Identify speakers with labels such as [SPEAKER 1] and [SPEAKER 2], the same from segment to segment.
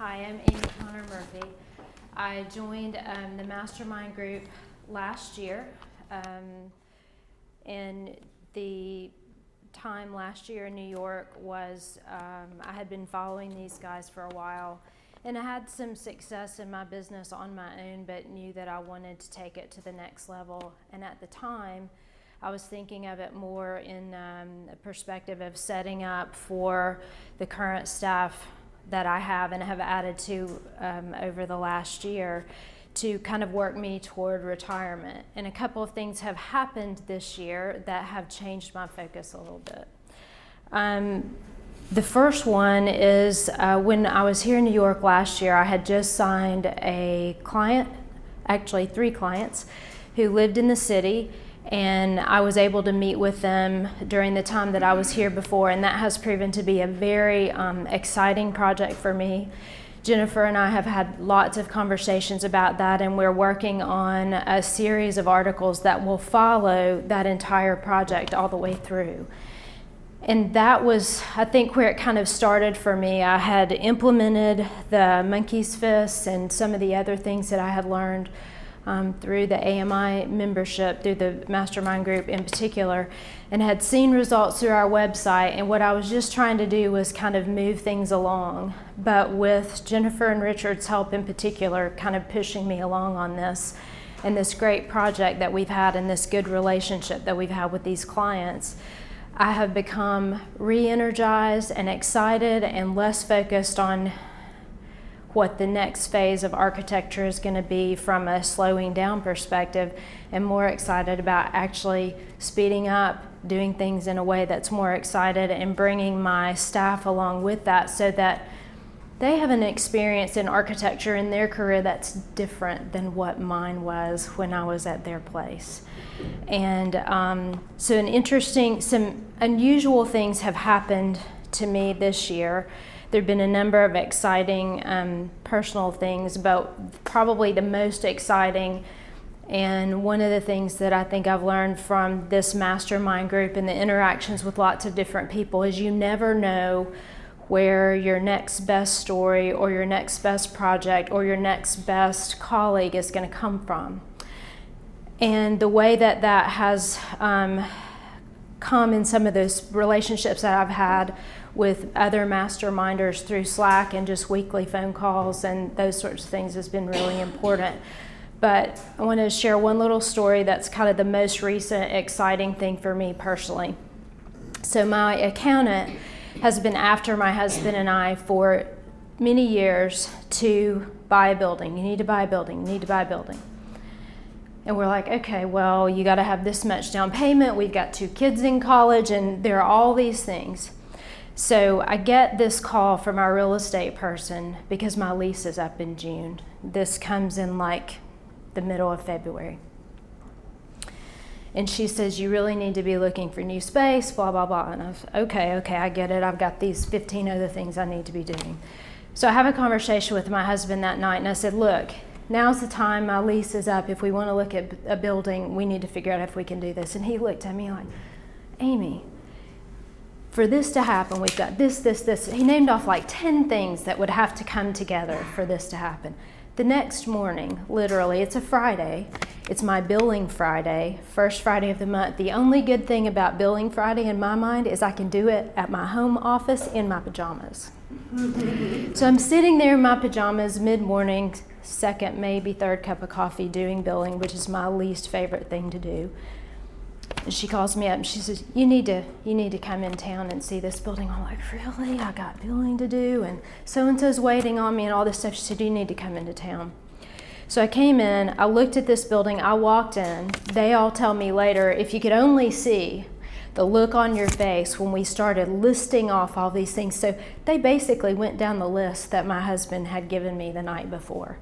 [SPEAKER 1] Hi, I'm Amy Connor Murphy. I joined the mastermind group last year, and the time last year in New York was I had been following these guys for a while, and I had some success in my business on my own, but knew that I wanted to take it to the next level. And at the time, I was thinking of it more in a perspective of setting up for the current staff that I have and have added to over the last year to kind of work me toward retirement. And a couple of things have happened this year that have changed my focus a little bit. The first one is when I was here in New York last year, I had just signed a client, actually 3 clients, who lived in the city, and I was able to meet with them during the time that I was here before, and that has proven to be a very exciting project for me. Jennifer and I have had lots of conversations about that, and we're working on a series of articles that will follow that entire project all the way through. And that was, I think, where it kind of started for me. I had implemented the monkey's fist and some of the other things that I had learned through the AMI membership, through the mastermind group in particular, and had seen results through our website. And what I was just trying to do was kind of move things along, but with Jennifer and Richard's help in particular, kind of pushing me along on this and this great project that we've had and this good relationship that we've had with these clients, I have become re-energized and excited and less focused on what the next phase of architecture is going to be from a slowing down perspective, and more excited about actually speeding up, doing things in a way that's more excited, and bringing my staff along with that so that they have an experience in architecture in their career that's different than what mine was when I was at their place. And so some unusual things have happened to me this year. There have been a number of exciting personal things, but probably the most exciting, and one of the things that I think I've learned from this mastermind group and the interactions with lots of different people is you never know where your next best story or your next best project or your next best colleague is going to come from. And the way that that has come in some of those relationships that I've had with other masterminders through Slack and just weekly phone calls and those sorts of things has been really important. But I want to share one little story that's kind of the most recent exciting thing for me personally. So my accountant has been after my husband and I for many years to buy a building. You need to buy a building, you need to buy a building. And we're like, okay, well, you got to have this much down payment. We've got 2 kids in college, and there are all these things. So I get this call from our real estate person because my lease is up in June. This comes in like the middle of February. And she says, you really need to be looking for new space, blah, blah, blah. And I was, okay, I get it. I've got these 15 other things I need to be doing. So I have a conversation with my husband that night, and I said, look, now's the time, my lease is up. If we want to look at a building, we need to figure out if we can do this. And he looked at me like, Amy, for this to happen, we've got this. He named off like 10 things that would have to come together for this to happen. The next morning, literally, it's a Friday. It's my billing Friday, first Friday of the month. The only good thing about billing Friday in my mind is I can do it at my home office in my pajamas. So I'm sitting there in my pajamas mid-morning, second, maybe third cup of coffee doing billing, which is my least favorite thing to do. And she calls me up and she says, you need to come in town and see this building. I'm like, really? I got billing to do and so-and-so's waiting on me and all this stuff. She said, you need to come into town. So I came in, I looked at this building, I walked in. They all tell me later, if you could only see the look on your face when we started listing off all these things. So they basically went down the list that my husband had given me the night before.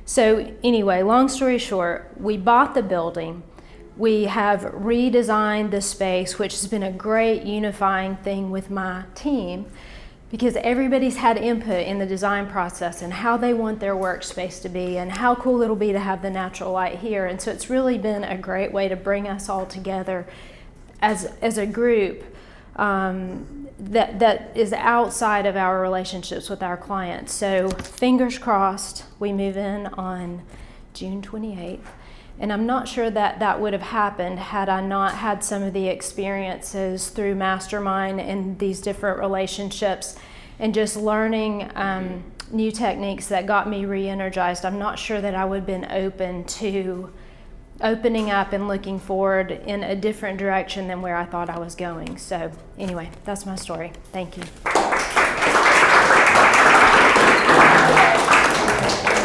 [SPEAKER 1] So anyway, long story short, we bought the building. We have redesigned the space, which has been a great unifying thing with my team because everybody's had input in the design process and how they want their workspace to be and how cool it'll be to have the natural light here. And so it's really been a great way to bring us all together as a group that is outside of our relationships with our clients. So fingers crossed, we move in on June 28th. And I'm not sure that that would have happened had I not had some of the experiences through Mastermind and these different relationships and just learning new techniques that got me re-energized. I'm not sure that I would have been open to opening up and looking forward in a different direction than where I thought I was going. So anyway, that's my story. Thank you.